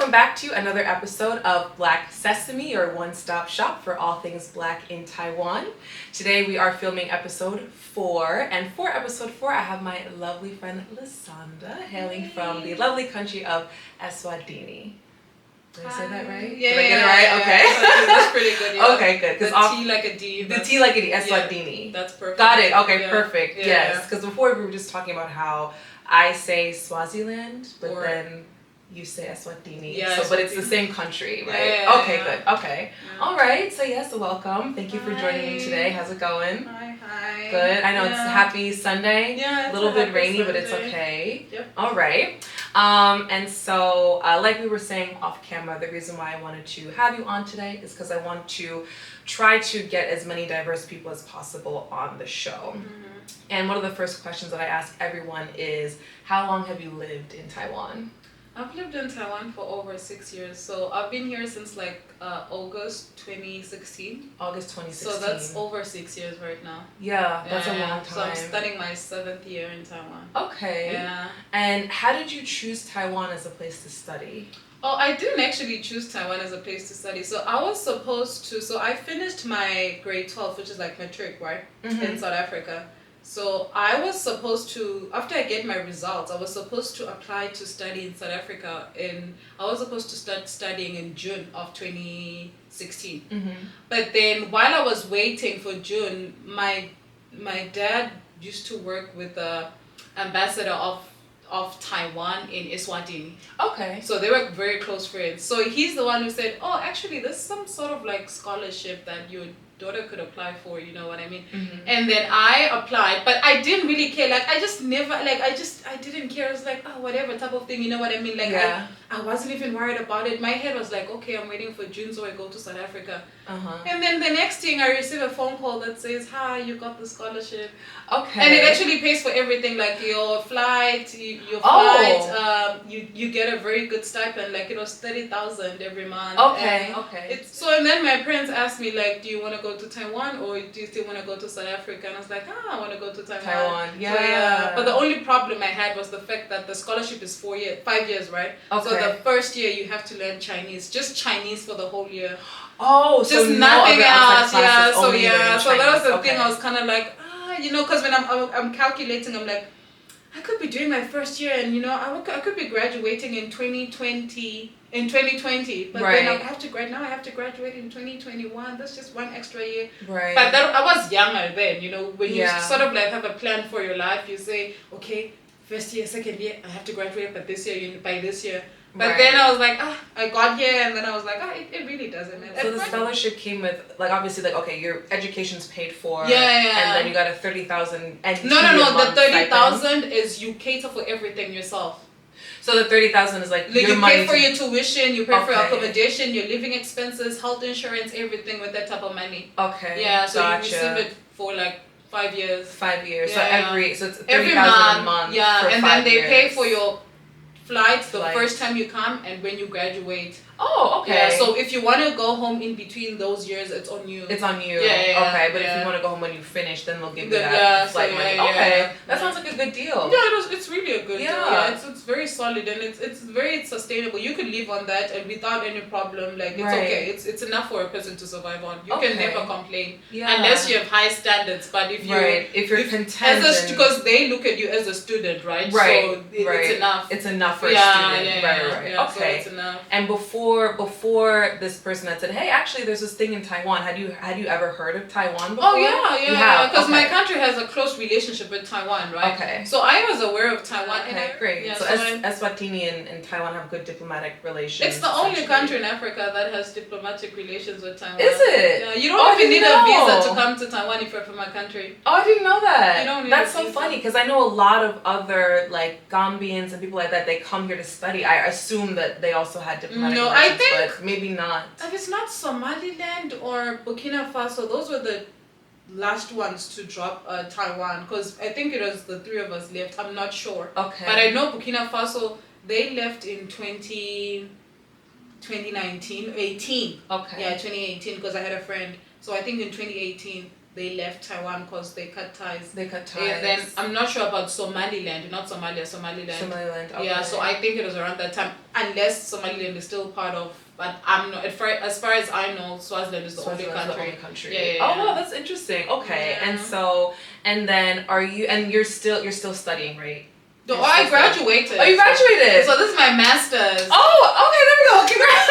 welcome back to another episode of Black Sesame, your one-stop shop for all things Black in Taiwan. Today we are filming episode 4, and for episode 4 I have my lovely friend Lisanda, hailing from the lovely country of Eswatini. Did I say that right? Yeah. Did I get it right? Okay. That's pretty good, yeah. Okay, good. The T like a D. The T like a D, Eswatini. Yeah, that's perfect. Got it. Okay, yeah. perfect. Yeah. Yes, because before we were just talking about how I say Swaziland, but Or- then you say Eswatini. Yeah, so, but it's the Eswatini. same country, right? Yeah. Okay, good. Okay. Yeah. All right. So yes, welcome. Thank you for joining me Hi. today. How's it going? Hi. Good. I know it's Yeah. happy Sunday. Yeah, A it's little a bit happy rainy, but it's Sunday. okay. Yep. All right. And so, like we were saying off camera, the reason why I wanted to have you on today is because I want to try to get as many diverse people as possible on the show. Mm-hmm. And one of the first questions that I ask everyone is, how long have you lived in Taiwan? I've lived in Taiwan for over 6 years, so I've been here since August 2016. August 2016. So that's over 6 years right now. Yeah, that's a long time. So I'm studying my 7th year in Taiwan. Okay. Yeah. And how did you choose Taiwan as a place to study? Oh, I didn't actually choose Taiwan as a place to study. So I was supposed to, so I finished my grade 12, which is like matric, right? In South Africa. So I was supposed to, after I get my results, I was supposed to apply to study in South Africa I was supposed to start studying in June of 2016. But then while I was waiting for June, my dad used to work with the ambassador of Taiwan in Eswatini. Okay. So they were very close friends. So he's the one who said, oh, actually, there's some sort of like scholarship that your daughter could apply for, you know what I mean? And then I applied, but I didn't really care. Like, I just never, like, I didn't care. I was like, oh, whatever type of thing, you know what I mean? Like, yeah. I wasn't even worried about it. My head was like, okay, I'm waiting for June so I go to South Africa. And then the next thing, I receive a phone call that says, hi, you got the scholarship. Okay. And it actually pays for everything, like your flight, you get a very good stipend, like it was 30,000 every month. Okay, and okay. And then my parents asked me, like, do you want to go to Taiwan or do you still want to go to South Africa? And I was like, I want to go to Taiwan. Taiwan, yeah. So, yeah. But the only problem I had was the fact that the scholarship is 5 years, right? Okay. So the first year you have to learn Chinese, just Chinese for the whole year. Oh, Just so nothing no other else, outside yeah. classes, So only learning so that was the Chinese. thing. Okay. I was kind of like, you know, because when I'm calculating, I'm like, I could be doing my first year, and you know, I could be graduating in 2020. But Right. then I have to graduate in 2021. That's just one extra year. Right. But I was younger then, you know, when you Yeah. sort of like have a plan for your life, you say, okay, first year, second year, I have to graduate, but this year, by this year. But Right. then I was like, I got here, and then I was like, it really doesn't matter. So the scholarship came with, like, obviously, like, okay, your education's paid for. Yeah. And then you got a 30,000 NT No. a The month 30,000 is you cater for everything yourself. So the 30,000 is like Like your you money pay for your tuition, you pay for your Okay. accommodation, your living expenses, health insurance, everything with that type of money. Okay. Yeah, so gotcha. you receive it for like 5 years. 5 years. Yeah. So it's 30,000 Every a month. month. Yeah, for and 5 then they pay years. for your flights the Flights. first time you come and when you graduate. Oh, okay. Yeah, so if you want to go home in between those years, it's on you. It's on you. Yeah, okay, but if yeah. you want to go home when you finish, then they'll give you Yeah, that so flight yeah, money. yeah, Okay, yeah. that sounds like a good deal. Yeah, it's really a good deal. Yeah. Yeah, it's very solid and it's very sustainable. You can live on that and without any problem. Like it's Right. okay. It's enough for a person to survive on. You Okay. can never complain Yeah. unless you have high standards. But if you if you're content, because they look at you as a student, right? Right, So right. it's enough. It's enough for Yeah, a student. yeah, right. yeah, Okay. So it's enough. And before this person had said, "Hey, actually, there's this thing in Taiwan." Had you ever heard of Taiwan before? Oh yeah, You have? because my Okay. country has a close relationship with Taiwan, right? Okay. So I was aware of Taiwan. and Okay, great. Yeah, so so I- Eswatini and Taiwan have good diplomatic relations. it's the only essentially. country in Africa that has diplomatic relations with Taiwan. Is it? Yeah, you Oh, I don't even didn't need a visa know. to come to Taiwan if you're from my country. Oh, I didn't know that. You don't need That's a so visa. funny because I know a lot of other like Gambians and people like that. They come here to study. I assume that they also had diplomatic No, I relations, think- but maybe not. If it's not Somaliland or Burkina Faso, those were the last ones to drop Taiwan because I think it was the three of us left. I'm not sure. Okay. But I know Burkina Faso, they left in 2019, 18. Okay. Yeah, 2018 because I had a friend. So I think in 2018 they left Taiwan because they cut ties. They cut ties. And then I'm not sure about Somaliland, not Somalia, Somaliland. Somaliland, okay. Yeah, so I think it was around that time, unless Somaliland is still part of, but I'm not, as far as I know, Swaziland is the only country. Yeah. Oh, wow, that's interesting. Okay, Yeah. and then you're still studying, right? No, I graduated. Oh, you graduated? So this is my master's. Oh, okay, there we go. Congrats.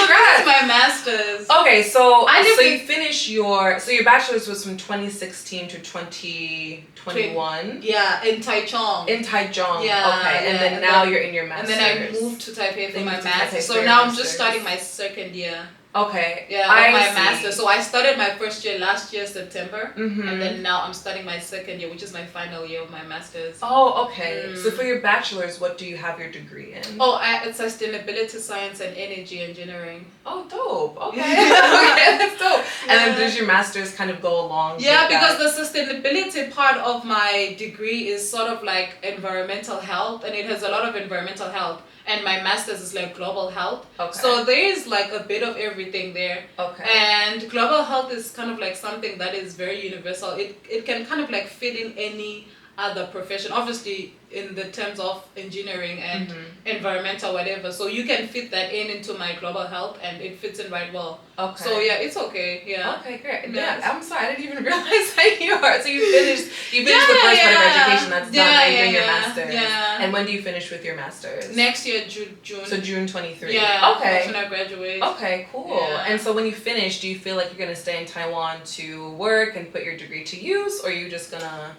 This is my master's. Okay, so you finish your bachelor's was from 2016 to 2021. Yeah, in Taichung. Yeah. Okay, and then now you're in your master's. And then I moved to Taipei for my master's. So now I'm just starting my second year. Okay. Yeah, my master's. So I started my first year last year, September. Mm-hmm. And then now I'm starting my second year, which is my final year of my master's. Oh, okay. So for your bachelor's, what do you have your degree in? Oh, it's sustainability science and energy engineering. Oh, dope. Okay. Okay, that's dope. And then does your master's kind of go along with because the sustainability part of my degree is sort of like environmental health, and it has a lot of environmental health. And my master's is like global health. Okay. So there is like a bit of everything there. Okay. And global health is kind of like something that is very universal. It can kind of like fit in any other profession, obviously in the terms of engineering and environmental whatever, so you can fit that into my global health and it fits in right well. Okay. So yeah, it's okay. Yeah. Okay, great. Yeah, I'm sorry, I didn't even realize that you are. So you finished the first part of education, that's done, now you're doing your master's. Yeah. And when do you finish with your master's? Next year, June. So June 23. Yeah. Okay. That's when I graduate. Okay, cool. Yeah. And so when you finish, do you feel like you're gonna stay in Taiwan to work and put your degree to use, or are you just gonna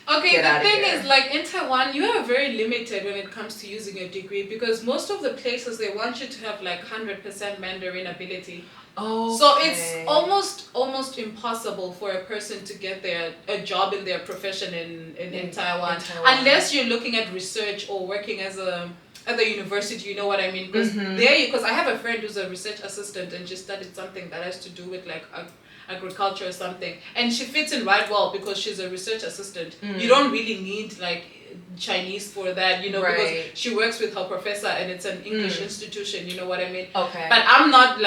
Okay, the thing is, like in Taiwan, you are very limited when it comes to using your degree, because most of the places, they want you to have like 100% Mandarin ability. Oh. So it's almost impossible for a person to get a job in their profession in Taiwan, unless you're looking at research or working at the university, you know what I mean? Because I have a friend who's a research assistant, and she studied something that has to do with like agriculture or something, and she fits in right well because she's a research assistant. You don't really need like Chinese for that, you know, because she works with her professor and it's an English institution, you know what I mean? Okay. But I'm not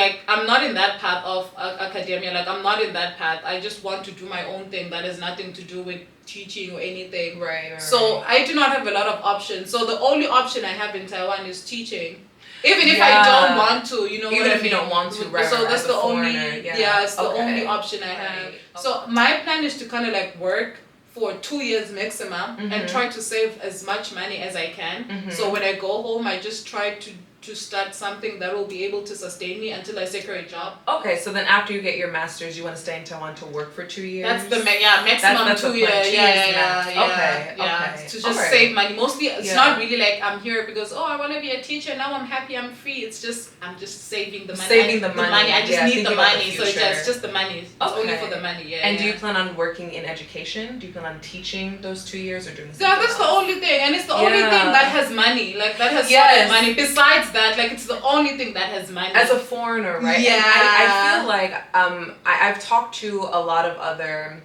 in that path of academia, like I'm not in that path. I just want to do my own thing that has nothing to do with teaching or anything. Right. So I do not have a lot of options. So the only option I have in Taiwan is teaching. Even if I don't want to, you know what I mean? Even if you don't want to, right? So that's the only, it's the only option I have. Right. So my plan is to kind of like work for 2 years maximum and try to save as much money as I can. So when I go home, I just try to start something that will be able to sustain me until I secure a job. Okay, so then after you get your master's, you want to stay in Taiwan to work for 2 years? That's the maximum that's 2 years. Yeah. To just save money. Mostly, it's not really like I'm here because I want to be a teacher. Now I'm happy. I'm free. It's just I'm just saving the money. I just need the money. So it's just the money. It's only for the money. Yeah. And do you plan on working in education? Do you plan on teaching those 2 years or doing something else? That's the only thing, and it's the only thing that has money. Like that has solid money. Besides that, like it's the only thing that has money as a foreigner, right? Yeah. And I feel like I've talked to a lot of other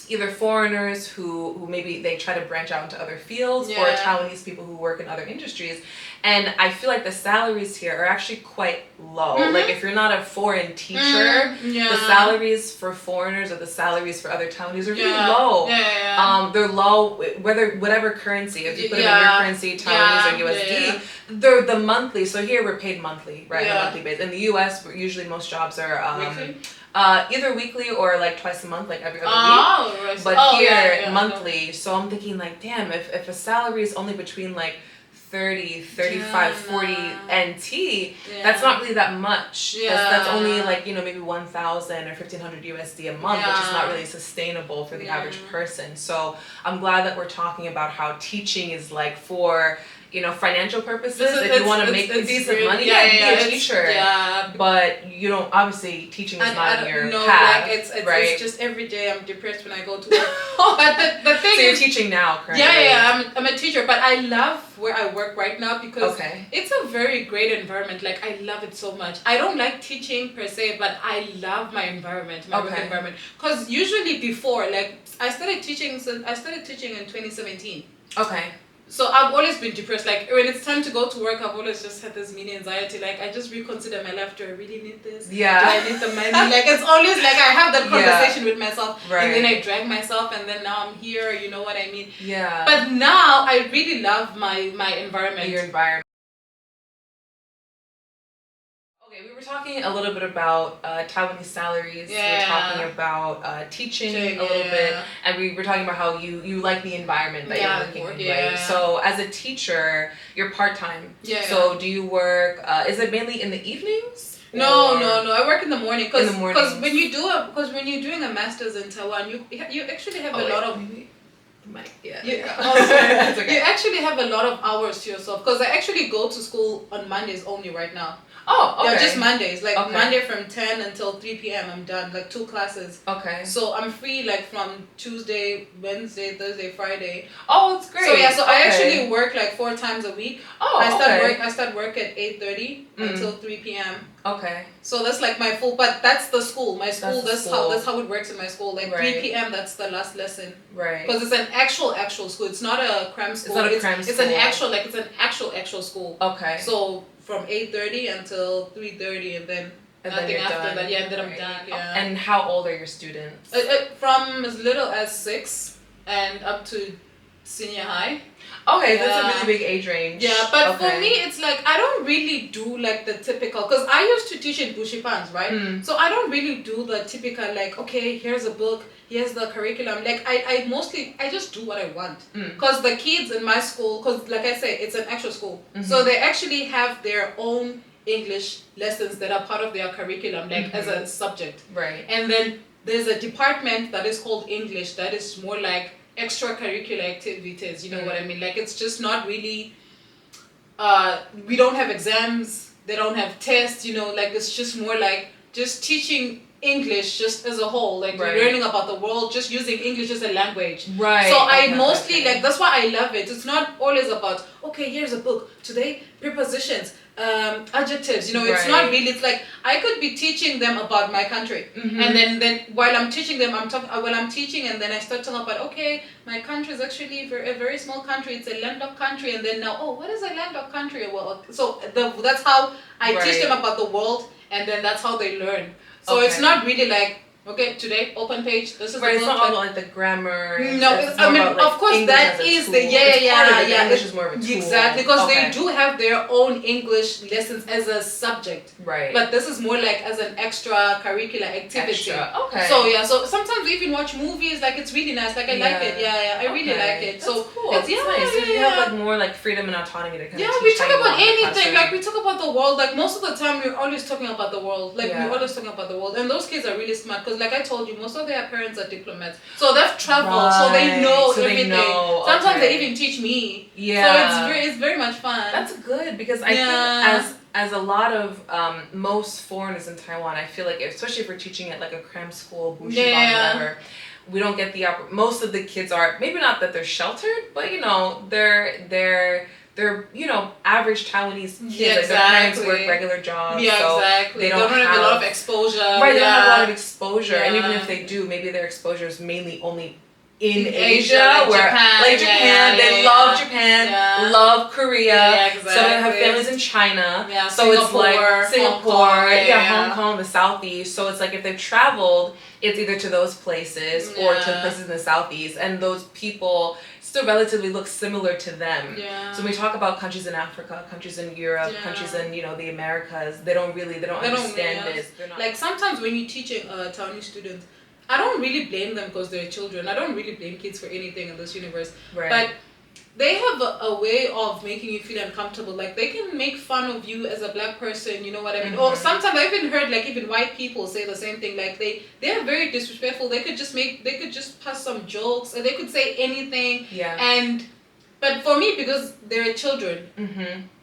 either foreigners who maybe they try to branch out into other fields or Taiwanese people who work in other industries, and I feel like the salaries here are actually quite low. Like if you're not a foreign teacher, the salaries for foreigners or the salaries for other Taiwanese are really low. They're low whatever currency. If you put it in your currency, Taiwanese or USD, they're the monthly. So here we're paid monthly, right? On a monthly basis. In the US, usually most jobs are either weekly or like twice a month, like every other week. Right. But here, monthly. So I'm thinking like, damn, if a salary is only between like 30, 35, 40 NT, that's not really that much. That's only like, maybe 1,000 or 1,500 USD a month, which is not really sustainable for the average person. So I'm glad that we're talking about how teaching is like for financial purposes. If you want to make decent money, be a teacher. But you don't, obviously, teaching is not in your path. Like it's just every day I'm depressed when I go to work. But the thing is, you're teaching now, currently. I'm a teacher, but I love where I work right now because it's a very great environment. Like I love it so much. I don't like teaching per se, but I love my environment, my work environment. Because usually before, like I started teaching in 2017. Okay. So I've always been depressed. Like when it's time to go to work, I've always just had this mini anxiety. Like I just reconsider my life. Do I really need this? Yeah. Do I need the money? Like it's always like I have that conversation with myself, Right. and then I drag myself, and then now I'm here. You know what I mean? Yeah. But now I really love my environment. Your environment. Okay, we were talking a little bit about Taiwanese salaries. Yeah. We were talking about teaching a little bit, and we were talking about how you like the environment that you're working in, right? So as a teacher, you're part-time. Yeah. So do you work? Is it mainly in the evenings? No. I work in the morning because when you're doing a master's in Taiwan, you actually have a lot of. Yeah. Okay. You actually have a lot of hours to yourself because I actually go to school on Mondays only right now. Oh, okay. Yeah, just Mondays. Like Monday from 10 until 3 p.m. I'm done. Like 2 classes. Okay. So I'm free like from Tuesday, Wednesday, Thursday, Friday. Oh, that's great. So yeah, so I actually work like 4 times a week. Oh, I start work at 8:30 until 3 p.m. Okay. So that's like my full, but that's the school. My school, that's how it works in my school. Like 3 p.m. that's the last lesson. Right. Because it's an actual school. It's not a cram school. It's not a cram school. It's an actual school. Okay. So from 8:30 until 3:30 and then nothing after that. Yeah, and then I'm done. Yeah. And how old are your students? From as little as 6 and up to senior high. Okay, that's a really big age range. Yeah, but for me, it's like I don't really do like the typical, because I used to teach in Bushipans, right? So I don't really do the typical like, okay, here's a book, here's the curriculum. Like I just do what I want. Because the kids in my school, because like I say, it's an actual school. So they actually have their own English lessons that are part of their curriculum, like as a subject. Right. And then there's a department that is called English that is more like extracurricular activities, you know what I mean? Like it's just not really, we don't have exams, they don't have tests, you know, like it's just more like just teaching English just as a whole, like learning about the world, just using English as a language. Right. So I mostly like, that's why I love it. It's not always about, okay, here's a book, today prepositions, adjectives, you know, it's not really, it's like I could be teaching them about my country, and then while I'm teaching them, I'm teaching, and then I start talking about, okay, my country is actually a very small country, it's a landlocked country, and then now, oh, what is a landlocked country? Well, so that's how I teach them about the world, and then that's how they learn. So it's not really like, okay, today, open page, this is the it's not all about like the grammar. No, I mean, about, like, of course, English that is the, English is more of a tool. Exactly, because they do have their own English lessons as a subject. Right. But this is more like as an extracurricular activity. Okay. So yeah, so sometimes we even watch movies, like it's really nice, like I like it, I really like it. That's so cool. It's nice. So you have like more like freedom and autonomy to kind of teach we talk about Taiwan anything, like we talk about the world, like most of the time we're always talking about the world, like we're always talking about the world, and those kids are really smart, because like I told you, most of their parents are diplomats, so they've traveled, so they know everything. Sometimes they even teach me. So it's very much fun. That's good, because I think as a lot of most foreigners in Taiwan, I feel like, especially if we're teaching at like a cram school, Bushiban, whatever, we don't get the most of the kids are, maybe not that they're sheltered, but you know, they're you know, average Taiwanese kids. Like their parents work regular jobs. So they don't have a lot of exposure. Right, they don't have a lot of exposure. And even if they do, maybe their exposure is mainly only in Asia, where Japan, they love Japan, love Korea. So they have families in China. So it's like Singapore, Hong Kong, the Southeast. So it's like if they've traveled, it's either to those places or to places in the Southeast, and those people still relatively look similar to them. So when we talk about countries in Africa, countries in Europe, countries in, you know, the Americas, they don't understand this. Like sometimes when you're teaching Taiwanese students, I don't really blame them because they're children. I don't really blame kids for anything in this universe. But they have a way of making you feel uncomfortable. Like they can make fun of you as a black person, you know what I mean? Or sometimes I've even heard like even white people say the same thing. Like they are very disrespectful. They could just pass some jokes, or they could say anything. But for me, because they're children,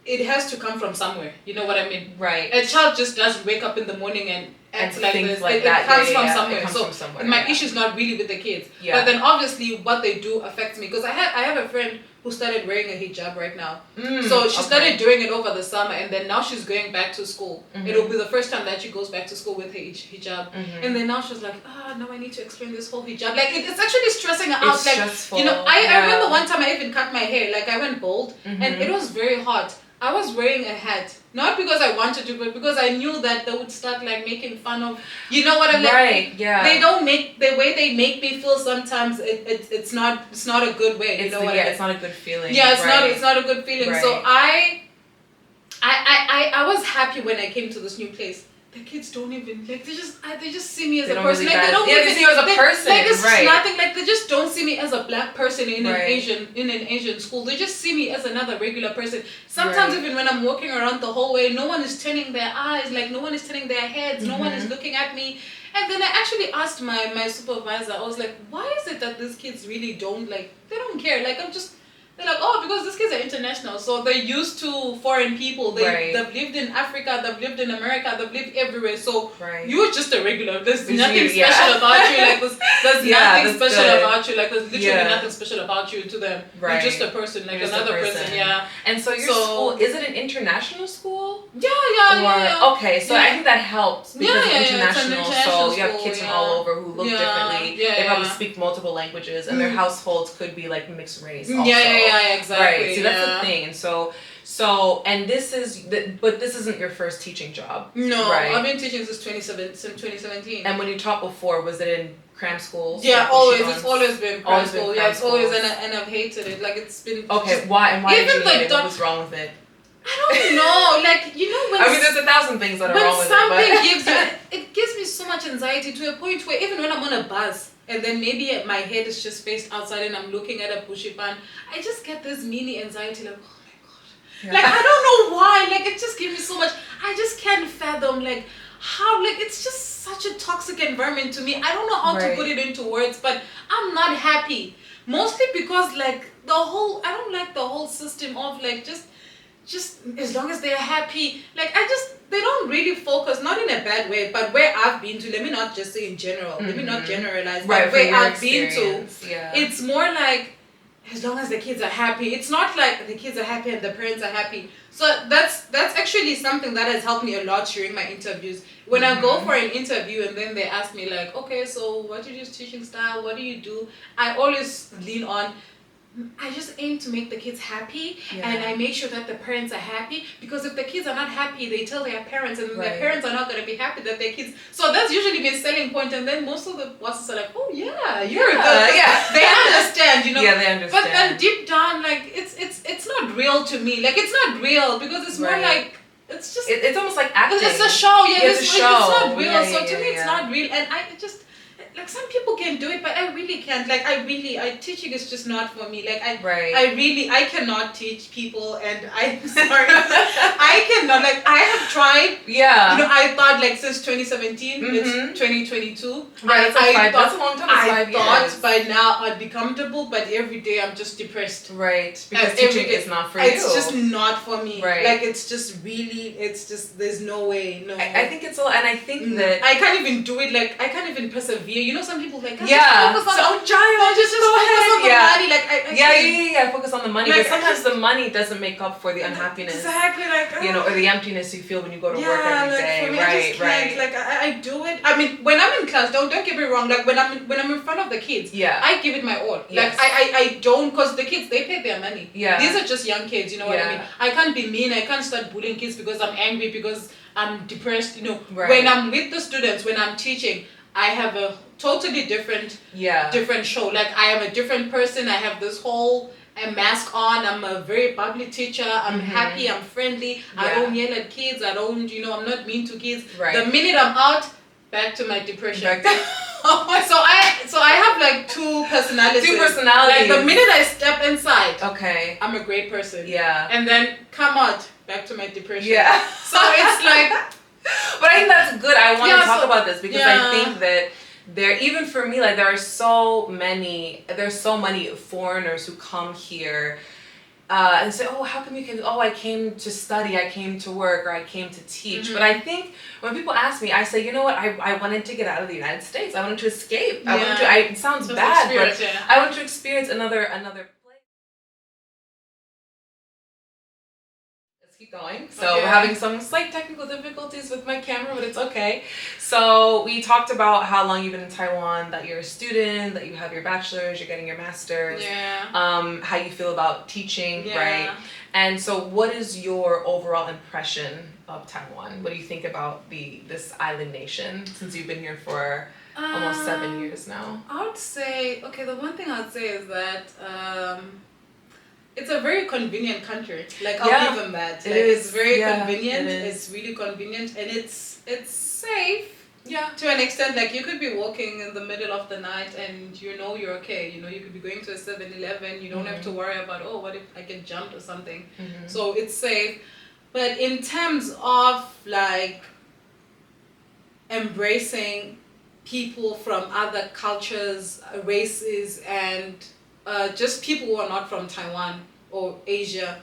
it has to come from somewhere. You know what I mean? Right. A child just doesn't wake up in the morning and acts like things this. like It that. comes Yeah, from yeah, somewhere. it comes So from somewhere, my yeah. issue is not really with the kids. Yeah. But then obviously what they do affects me because I have a friend who started wearing a hijab right now. So she started doing it over the summer, and then now she's going back to school. It'll be the first time that she goes back to school with her hijab. And then now she's like, now I need to explain this whole hijab. Like it's actually stressing her out. It's like stressful. you know, I remember one time I even cut my hair. Like I went bald, and it was very hot. I was wearing a hat, not because I wanted to, but because I knew that they would start like making fun of, you know what I'm like. Right. Yeah. They don't make the way they make me feel. Sometimes it's not a good way. You know what I mean? It's not a good feeling. Yeah, it's right. not a good feeling. Right. So I was happy when I came to this new place. The kids don't even like they just see me as a person. Really like they don't even see see you as a person. Like it's right. nothing. Like they just don't see me as a black person in right. an Asian school. They just see me as another regular person. Sometimes even when I'm walking around the hallway, no one is turning their eyes. Like no one is turning their heads. No one is looking at me. And then I actually asked my supervisor. I was like, why is it that these kids really don't like? They don't care. Like they're like, oh, because these kids are international, so they're used to foreign people. They've lived in Africa, they've lived in America, they've lived everywhere. So you're just a regular. There's nothing special about you. Like there's nothing special about you. Like there's literally nothing special about you to them. Right. You're just a person, like another person. Yeah. And so your school, is it an international school? Yeah. Okay, so I think that helps because it's international. So you have kids from all over who look differently. They probably speak multiple languages, and their households could be like mixed race. Also. Yeah, exactly. Right. See, that's the thing. And so, and this is, but this isn't your first teaching job. No, right? I've been teaching since 2017. And when you taught before, was it in cram schools? Yeah, always. It's always been cram school. Yeah, it's always, and I've hated it. Like it's been. Okay, why? And why did you hate it? What was wrong with it? I don't know. Like you know when. I mean, there's 1,000 things that are wrong with it. When something gives you, it gives me so much anxiety to a point where even when I'm on a bus. And then maybe my head is just faced outside and I'm looking at a pushipan. I just get this mini anxiety like, oh my god. Yeah. Like I don't know why. Like it just gives me so much. I just can't fathom like how like it's just such a toxic environment to me. I don't know how to put it into words, but I'm not happy. Mostly because like I don't like the whole system of like just as long as they're happy. Like they don't really focus, not in a bad way, but where I've been to, let me not just say in general, let me not generalize, but where I've been to, it's more like, as long as the kids are happy. It's not like the kids are happy and the parents are happy. So that's actually something that has helped me a lot during my interviews. When I go for an interview and then they ask me like, okay, so what is your teaching style? What do you do? I always lean on, I just aim to make the kids happy and I make sure that the parents are happy, because if the kids are not happy, they tell their parents and their parents are not going to be happy that their kids. So that's usually my selling point, and then most of the bosses are like, oh yeah, you're good. Yeah. They understand, you know. Yeah, they understand. But then deep down, like it's not real to me. Like it's not real because it's more like it's just it's almost like acting. It's a show. Yeah, it's a show. It's not real. So to me, it's not real, and I just. Like some people can do it, but I really can't. Like teaching is just not for me. Like I cannot teach people, and I'm sorry, I cannot. Like I have tried. Yeah. You know, I thought like since 2017, it's 2022. Right. That's a long time. I thought by now I'd be comfortable, but every day I'm just depressed. Right. Because teaching is not for you. It's just not for me. Right. Like it's just there's no way. No. I think it's and I think that I can't even do it. Like I can't even persevere. You know, some people like focus on focus on the money. Like focus on the money. But sometimes the money doesn't make up for the unhappiness. Exactly, like you know, or the emptiness you feel when you go to work every day. For me, I just can't. Like I do it. I mean, when I'm in class, don't get me wrong. Like when I'm in front of the kids, I give it my all. Like I don't, because the kids, they pay their money. Yeah, these are just young kids. You know what I mean? I can't be mean. I can't start bullying kids because I'm angry, because I'm depressed. You know, when I'm with the students, when I'm teaching, I have a totally different show. Like I am a different person. I have this whole mask on. I'm a very bubbly teacher. I'm happy. I'm friendly. I don't yell at kids. I don't, I'm not mean to kids. Right. The minute I'm out, back to my depression. So I have like two personalities. Like the minute I step inside, I'm a great person. Yeah. And then come out, back to my depression. Yeah. So it's like. But I think that's good. I want to talk about this because I think that even for me, like there's so many foreigners who come here and say, oh, how come you can, oh, I came to study, I came to work, or I came to teach. But I think when people ask me, I say, you know what, I wanted to get out of the United States. I wanted to escape. I wanted to, it sounds bad, but I wanted to experience another place. Let's keep going. So we're having some slight technical difficulties with my camera, but it's okay. So we talked about how long you've been in Taiwan, that you're a student, that you have your bachelor's, you're getting your master's. How you feel about teaching, right? And so what is your overall impression of Taiwan? What do you think about this island nation since you've been here for almost 7 years now? I would say, okay, the one thing I'd say is that it's a very convenient country. Like, I'll give them that. Like, it's very convenient. It's really convenient, and it's safe. Yeah. To an extent, like you could be walking in the middle of the night and you know you're okay. You know, you could be going to a 7-Eleven. You don't have to worry about, oh, what if I get jumped or something. So it's safe. But in terms of like embracing people from other cultures, races, and just people who are not from Taiwan or Asia,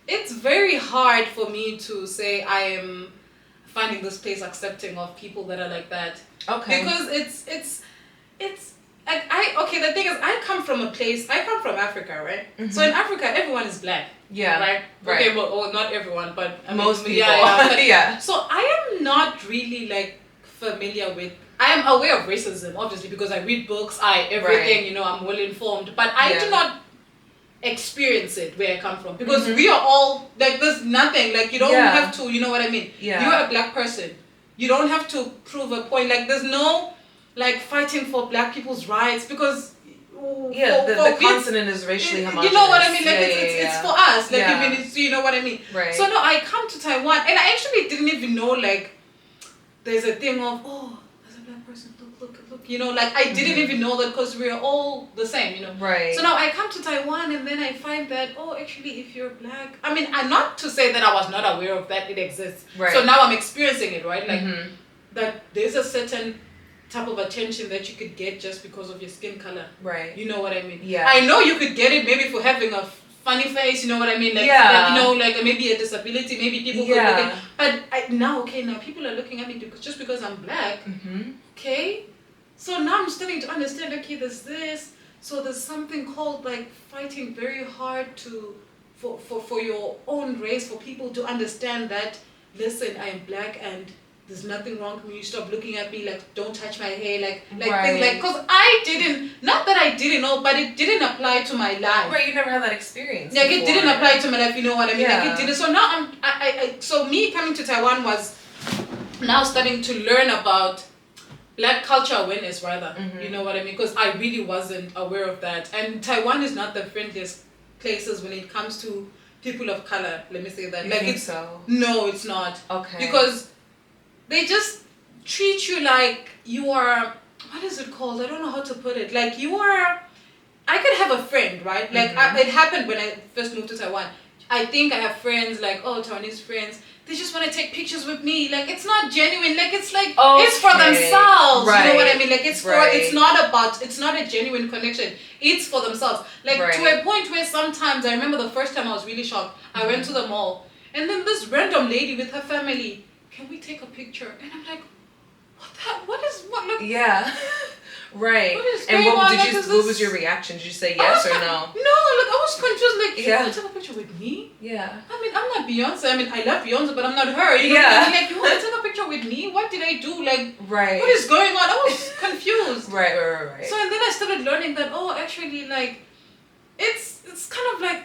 it's very hard for me to say I am finding this place accepting of people that are like that. Okay. Because it's like the thing is, I come from Africa, right? So in Africa, everyone is black. Yeah. Right? Okay, well, not everyone, but most people. Yeah. So I am not really like familiar with, I am aware of racism, obviously, because I read books, everything, you know, I'm well informed, but I do not experience it where I come from, because we are all like, there's nothing, like you don't have to, you know what I mean? You're a black person, you don't have to prove a point, like there's no like fighting for black people's rights, because the continent is racially homogenous. You know what I mean? Like it's for us, like even it's, you know what I mean? Right. So no, I come to Taiwan and I actually didn't even know like there's a thing of, oh, there's a black person, look, you know, like I didn't even know that, because we're all the same, you know. Right. So now I come to Taiwan and then I find that, oh, actually if you're black, I mean, I'm not to say that I was not aware of that, it exists. Right. So now I'm experiencing it, right? Like that there's a certain type of attention that you could get just because of your skin color. Right. You know what I mean? Yeah. I know you could get it maybe for having a funny face, you know what I mean? Like, you know, like maybe a disability, maybe people could look at, but now people are looking at me just because I'm black. Okay? So now I'm starting to understand, okay, there's this, so there's something called like fighting very hard for your own race, for people to understand that, listen, I am black and there's nothing wrong with me, you stop looking at me, like don't touch my hair, like things like, because I didn't, not that I didn't know, but it didn't apply to my life. Right, you never had that experience. Like it didn't apply to my life, you know what I mean? Like it didn't. So now so me coming to Taiwan was now starting to learn about black culture awareness rather, you know what I mean? Because I really wasn't aware of that. And Taiwan is not the friendliest places when it comes to people of color, let me say that. You like think so? No, it's not. Okay. Because they just treat you like you are, what is it called? I don't know how to put it. Like you are, I could have a friend, right? Like it happened when I first moved to Taiwan. I think I have friends like, oh, Taiwanese friends. They just want to take pictures with me. Like it's not genuine. Like it's like, it's for themselves. Right. You know what I mean? Like it's for, it's not a genuine connection. It's for themselves. Like to a point where sometimes, I remember the first time I was really shocked. I went to the mall and then this random lady with her family, can we take a picture? And I'm like, what? Yeah. Right. What is going on? What was your reaction? Did you say yes or no? No, like I was confused. Like, you want to take a picture with me? Yeah. I mean, I'm not Beyonce. I mean, I love Beyonce, but I'm not her. You know what I mean? Like, you want to take a picture with me? What did I do? Like, what is going on? I was confused. Right. So and then I started learning that, oh, actually, like, it's kind of like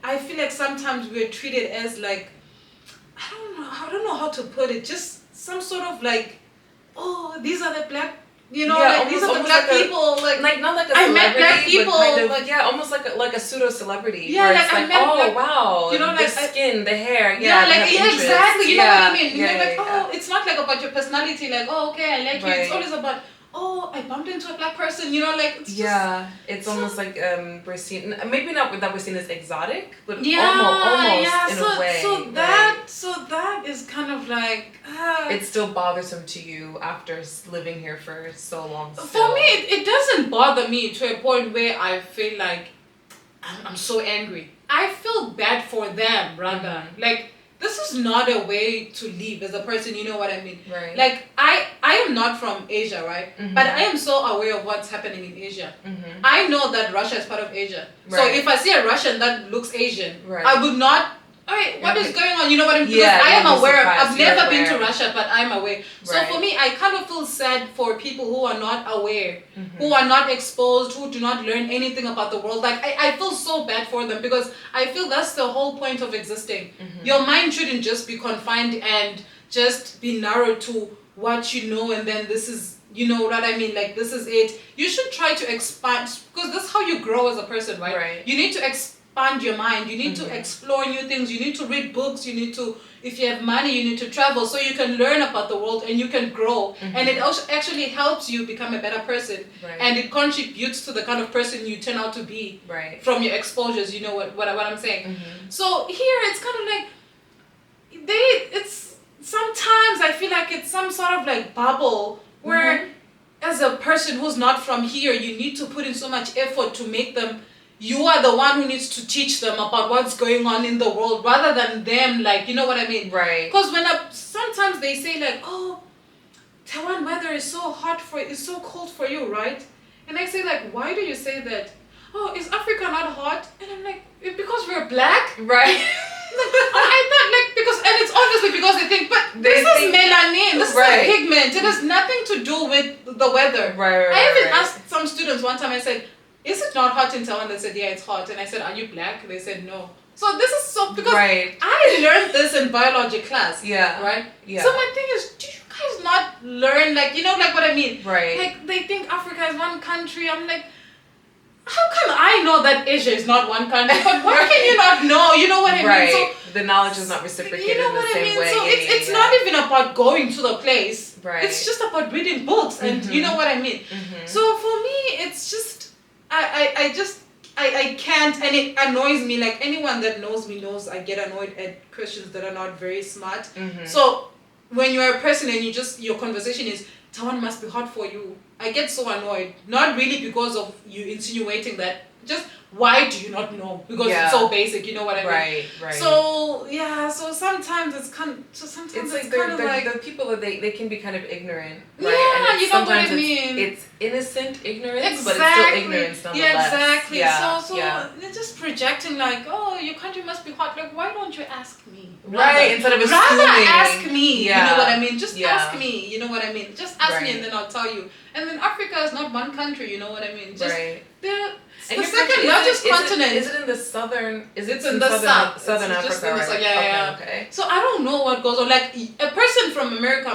I feel like sometimes we're treated as like, I don't know how to put it. Just some sort of like, oh, these are the black. You know, like these are the black people. Like not like a celebrity, I met black people. But kind of, almost like a pseudo celebrity. Yeah, where like it's I met black, wow, you know, like the skin, the hair. Exactly. You know what I mean? Yeah, like, oh, it's not like about your personality. Like, oh, okay, I like you. It's always about, oh, I bumped into a black person. You know, like it's it's almost like we're seen. Maybe not that we're seen as exotic, but almost in a way. So that is kind of like. It's still bothersome to you after living here for so long. For me, it doesn't bother me to a point where I feel like I'm so angry. I feel bad for them, rather. Like, this is not a way to live as a person, you know what I mean? Right. Like, I am not from Asia, right? But I am so aware of what's happening in Asia. I know that Russia is part of Asia. Right. So if I see a Russian that looks Asian, I would not, alright, what is going on? You know what I mean? Because I am aware. I've never been to Russia, but I'm aware. Right. So for me, I kind of feel sad for people who are not aware, who are not exposed, who do not learn anything about the world. Like, I feel so bad for them because I feel that's the whole point of existing. Your mind shouldn't just be confined and just be narrowed to what you know, and then this is, you know what I mean? Like, this is it. You should try to expand, because that's how you grow as a person, right? You need to expand your mind. You need to explore new things. You need to read books. You need to, if you have money, you need to travel so you can learn about the world and you can grow. And it also actually helps you become a better person. And it contributes to the kind of person you turn out to be from your exposures. You know what I'm saying? So here it's kind of like, it's sometimes I feel like it's some sort of like bubble where as a person who's not from here, you need to put in so much effort to make them, you are the one who needs to teach them about what's going on in the world rather than them, like, you know what I mean? Right. Because when sometimes they say like, oh, Taiwan weather is so hot it's so cold for you, right? And I say like, why do you say that? Oh, is Africa not hot? And I'm like, because we're black? Right. I thought like, because, and it's obviously because they think, but this is melanin, this is a pigment, it has nothing to do with the weather. I even asked some students one time, I said, is it not hot in Taiwan? They said, yeah, it's hot. And I said, are you black? They said, no. So this is so, because I learned this in biology class. Right? So my thing is, do you guys not learn, like, you know, like what I mean? Like, they think Africa is one country. I'm like, how come I know that Asia is not one country? But why can you not know? You know what I mean? So the knowledge is not reciprocated in the same way. So it's not even about going to the place. It's just about reading books and you know what I mean? So for me, it's just, I can't, and it annoys me. Like, anyone that knows me knows I get annoyed at Christians that are not very smart. So when you're a person and your conversation is, Taiwan must be hot for you, I get so annoyed. Not really because of you insinuating that, just why do you not know? Because it's so basic, you know what I mean? Right. So so sometimes it's kind of, it's like kind of like the people that they can be kind of ignorant, right? And you know what I mean. It's innocent ignorance, but it's still ignorance nonetheless. Exactly. So they're just projecting like, oh, your country must be hot. Like, why don't you ask me? Instead of assuming. Rather ask me. You know what I mean? Just ask me. You know what I mean? Just ask me and then I'll tell you. And then Africa is not one country. You know what I mean? Just the second largest continent. Is it in the southern? It's in the southern Africa, right? Okay. So I don't know what goes on. Like, a person from America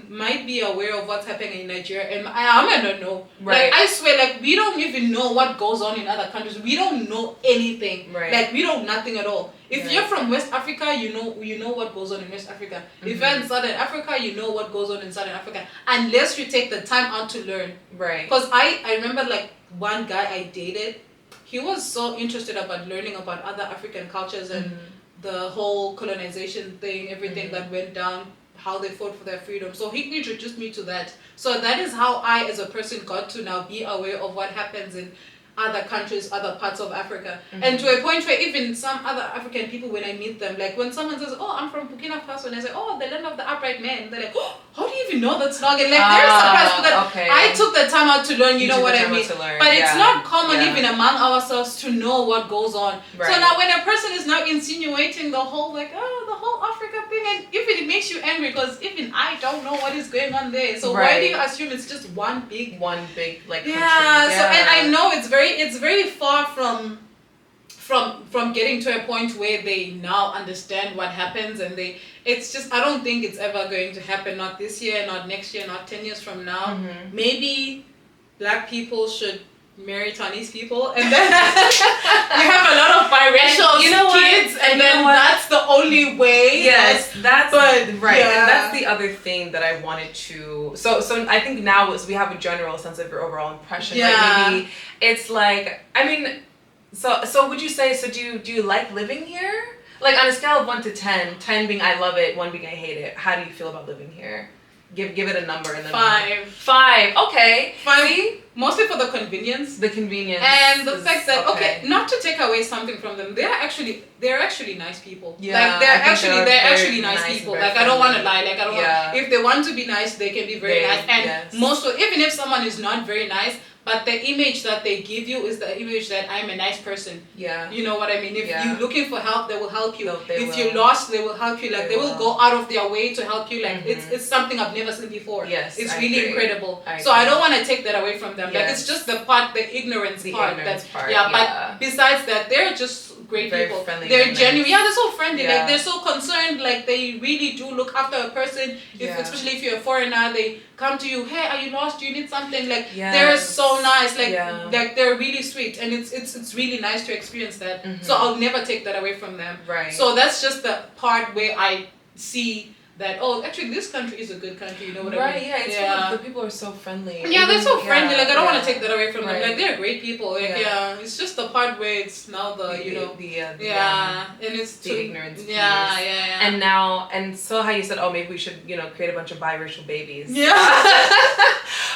might be aware of what's happening in Nigeria, and I might not know. Like, I swear, like, we don't even know what goes on in other countries. We don't know anything. Like, we know nothing at all. If you're from West Africa, you know what goes on in West Africa. If you're in Southern Africa, you know what goes on in Southern Africa. Unless you take the time out to learn. Because I remember, like, one guy I dated, he was so interested about learning about other African cultures and the whole colonization thing, everything that went down, how they fought for their freedom. So he introduced me to that. So that is how I, as a person, got to now be aware of what happens in other countries, other parts of Africa. And to a point where even some other African people, when I meet them, like when someone says, oh, I'm from Burkina Faso, and I say, oh, the land of the upright man, they're like, oh, how do you even know that slogan? Like, they're surprised because I took the time out to learn, you know what I mean? But it's not common even among ourselves to know what goes on. So now when a person is now insinuating the whole, like, oh, the whole Africa thing, and even it makes you angry because even I don't know what is going on there. So why do you assume it's just one big like country? So, and I know it's very far from getting to a point where they now understand what happens, and it's just, I don't think it's ever going to happen, not this year, not next year, not 10 years from now. Maybe black people should marry Chinese people, and then you have a lot of biracial kids, and then that's the only way. And that's the other thing that I wanted to. So I think now we have a general sense of your overall impression. Maybe it's like, I mean, so would you say, so do you like living here? Like, on a scale of 1 to 10, 10 being I love it, 1 being I hate it, how do you feel about living here? Give it a number and then 5. 5. Okay. 5. See? Mostly for the convenience. The convenience. And the fact that okay, not to take away something from them, they're actually nice people. Yeah, like they're actually nice people. Like I don't want to lie. Like I don't want. If they want to be nice, they can be very nice. And even if someone is not very nice, but the image that they give you is the image that I'm a nice person. Yeah. You know what I mean? If you're looking for help, they will help you. If you're lost, they will help you. Like they will go out of their way to help you. Like it's something I've never seen before. Yes. It's really incredible. So I don't want to take that away from them. Like it's just the ignorance part. But besides that, they're just great very people. Friendly, they're genuine. They're so friendly. Yeah. Like they're so concerned. Like they really do look after a person. Especially if you're a foreigner, they come to you. Hey, are you lost? Do you need something? Like they're so nice. Like they're really sweet, and it's really nice to experience that. So I'll never take that away from them. Right. So that's just the part where I see that actually this country is a good country, you know what I mean? Right, yeah, the people are so friendly. Yeah, they're so friendly. Like I don't want to take that away from them. Like they're great people. Like it's just the part where it's now the and it's the ignorance. Yeah. And so how you said, maybe we should create a bunch of biracial babies. Yeah.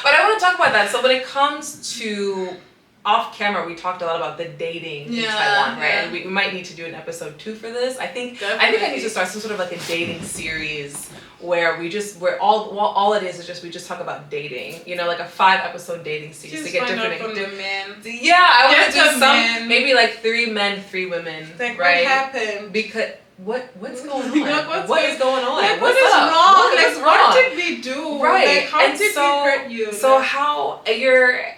But I want to talk about that. So when it comes to off camera, we talked a lot about the dating in Taiwan, right? And we might need to do an episode 2 for this. I think I need to start some sort of like a dating series where all it is just we just talk about dating. Like a 5-episode dating series to get different. From the men. Yeah, I want to do some maybe like 3 men, 3 women. Like right? What happened? Because what's going on? What is going on? Like, what's what is up? wrong? What's like wrong? What did we do? Right. Like, how did we hurt you? So how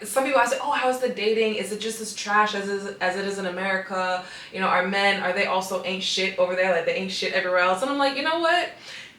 some people ask, how's the dating? Is it just as trash as it is in America? Are they also ain't shit over there? Like they ain't shit everywhere else? And I'm like, you know what?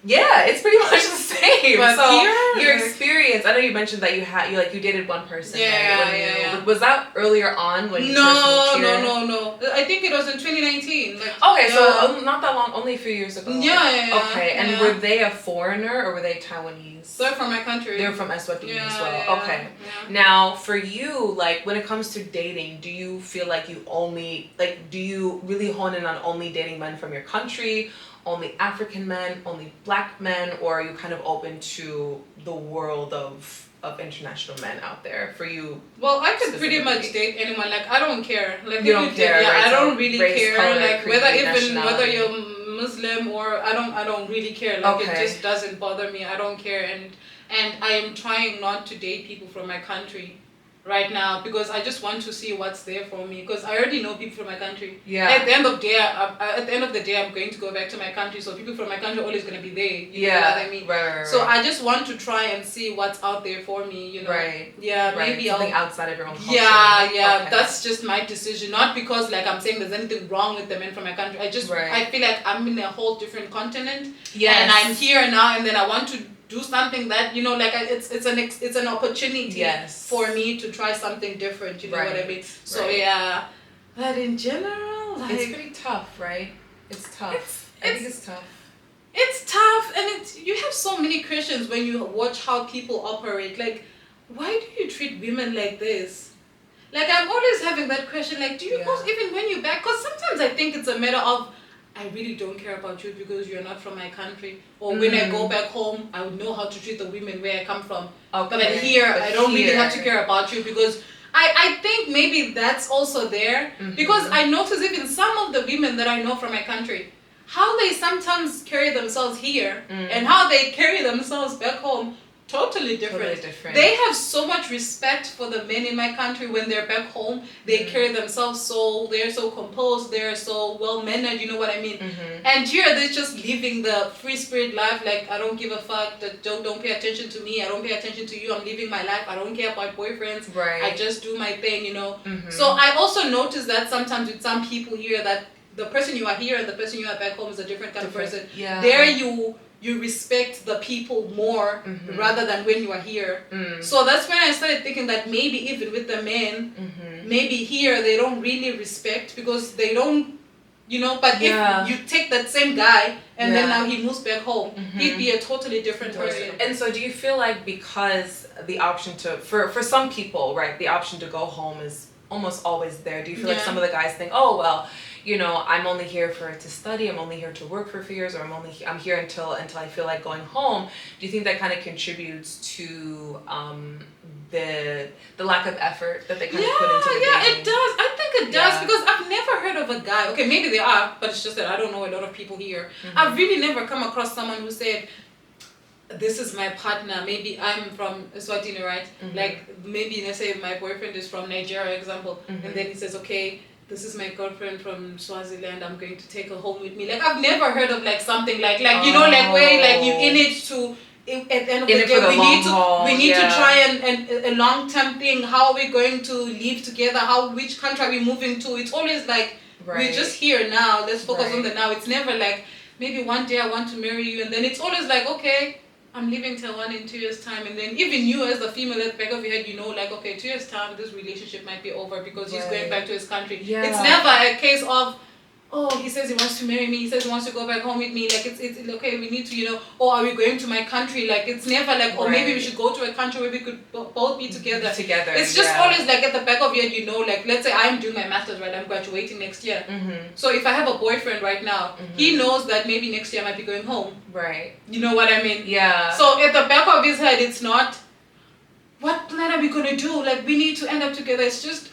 Yeah, it's pretty much the same. But so here, your experience, I know you mentioned that you dated one person. Yeah. Was that earlier on when you No. I think it was in 2019. So not that long, only a few years ago. Yeah. Okay, and were they a foreigner or were they Taiwanese? They're from my country. They're from Eswatini as well. Yeah, okay. Yeah. Now, for you, like when it comes to dating, do you feel like do you really hone in on only dating men from your country? Only African men, only black men, or are you kind of open to the world of international men out there for you? Well, I could pretty much date anyone. Like I don't care. Like you don't care. Right? I don't really race, care. Color, like creed, whether you're Muslim or I don't really care. Like it just doesn't bother me. I don't care, and I am trying not to date people from my country right now because I just want to see what's there for me because I already know people from my country. Yeah. At the end of the day, I'm going to go back to my country, so people from my country are always going to be there. You know what I mean? Right. So I just want to try and see what's out there for me. Right. Yeah. Right. Maybe something outside of your own culture. Yeah. Okay. That's just my decision. Not because like I'm saying there's anything wrong with the men from my country. I feel like I'm in a whole different continent. Yes. And I'm here now, and then I want to do something that it's an opportunity for me to try something different. You know what I mean? So but in general, like, it's pretty tough, right? It's tough. I think it's tough. It's tough, and you have so many questions when you watch how people operate. Like, why do you treat women like this? Like, I'm always having that question. Like, do you go even when you're back? Because sometimes I think it's a matter of I really don't care about you because you're not from my country. Or when I go back home, I would know how to treat the women where I come from. Okay. But here, I don't really have to care about you because I think maybe that's also there. Because I notice even some of the women that I know from my country, how they sometimes carry themselves here and how they carry themselves back home. Totally different. They have so much respect for the men in my country when they're back home. They carry themselves they're so composed, they're so well mannered, you know what I mean? And here they're just living the free spirit life, like I don't give a fuck, don't pay attention to me, I don't pay attention to you, I'm living my life, I don't care about boyfriends, I just do my thing, you know? So I also notice that sometimes with some people here that the person you are here and the person you are back home is a different kind of person. Yeah. There you respect the people more rather than when you are here. So that's when I started thinking that maybe even with the men, maybe here they don't really respect because they don't, but if you take that same guy and then now he moves back home, he'd be a totally different person. And so do you feel like because the option for some people, right, the option to go home is almost always there. Do you feel like some of the guys think, oh, well, I'm only here to study, I'm only here to work for a few years, or I'm here until I feel like going home. Do you think that kind of contributes to the lack of effort that they kind of put into the dating? It does. I think it does because I've never heard of a guy. Okay, maybe they are, but it's just that I don't know a lot of people here. I've really never come across someone who said, this is my partner. Maybe I'm from Eswatini, right? Like maybe let's say my boyfriend is from Nigeria, example, and then he says, okay, this is my girlfriend from Swaziland. I'm going to take her home with me. Like I've never heard of like something like like where like you in it to. At the end of the day, we need to try and a long-term thing. How are we going to live together? Which country are we moving to? It's always like we're just here now. Let's focus on the now. It's never like maybe one day I want to marry you, and then it's always like okay, I'm leaving Taiwan in 2 years' time, and then even you as the female at the back of your head, like okay, 2 years' time this relationship might be over because he's going back to his country. Yeah. It's never a case of he says he wants to marry me, he says he wants to go back home with me, like it's okay, we need to, or are we going to my country? Like it's never like, maybe we should go to a country where we could both be together. It's just always like at the back of your head, like let's say I'm doing my master's, right? I'm graduating next year. So if I have a boyfriend right now, he knows that maybe next year I might be going home. Right. You know what I mean? Yeah. So at the back of his head, it's not, what plan are we going to do? Like we need to end up together. It's just,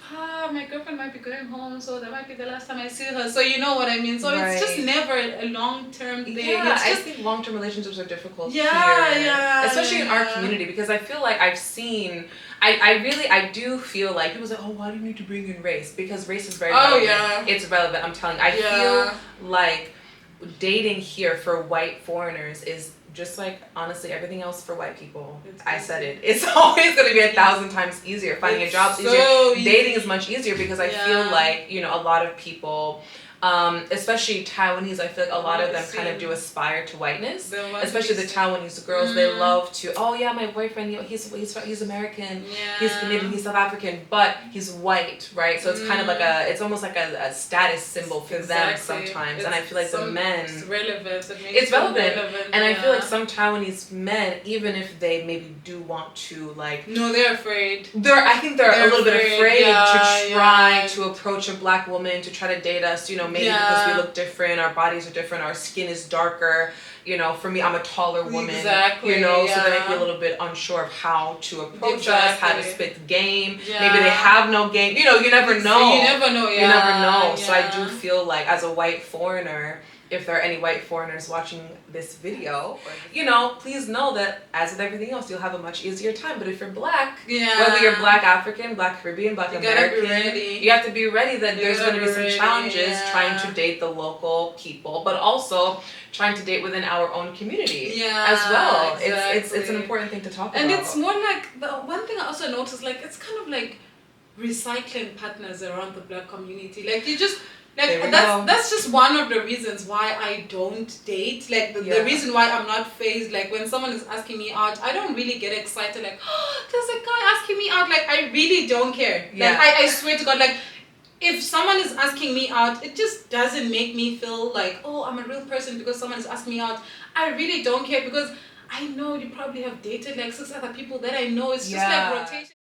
my girlfriend might be going home, so that might be the last time I see her. So you know what I mean? So it's just never a long-term thing. Yeah, I think long-term relationships are difficult here. Especially in our community, because I feel like I've seen, I do feel like people say, why do you need to bring in race? Because race is very relevant. It's relevant, I'm telling you. I feel like dating here for white foreigners is just like honestly everything else for white people. I said it. It's always going to be 1,000 times easier. Finding a job's easier. Dating is much easier because I feel like a lot of people, especially Taiwanese, I feel like a lot of them kind of do aspire to whiteness. Especially the Taiwanese girls, they love to. My boyfriend, he's American, he's Canadian, he's South African, but he's white, right? So it's kind of like it's almost like a status symbol for them sometimes. And I feel like the men, it's relevant. It's relevant, and I feel like some Taiwanese men, even if they maybe do want to they're afraid. I think they're a little bit afraid to try to approach a black woman to try to date us. Maybe because we look different, our bodies are different, our skin is darker. For me, I'm a taller woman. Exactly. So they might be a little bit unsure of how to approach us, how to spit the game. Yeah. Maybe they have no game. You never know. You never know. You never know. So I do feel like as a white foreigner, if there are any white foreigners watching this video, please know that as with everything else, you'll have a much easier time. But if you're black, whether you're black African, black Caribbean, black American, you have to be ready that there's going to be some challenges trying to date the local people, but also trying to date within our own community as well. Exactly. It's an important thing to talk about. And it's more like, the one thing I also noticed, it's kind of like recycling partners around the black community. You just... that's just one of the reasons why I don't date. The reason why I'm not phased. When someone is asking me out, I don't really get excited. There's a guy asking me out. I really don't care. I swear to God. If someone is asking me out, it just doesn't make me feel like, I'm a real person because someone is asking me out. I really don't care because I know you probably have dated 6 other people that I know. It's just rotation.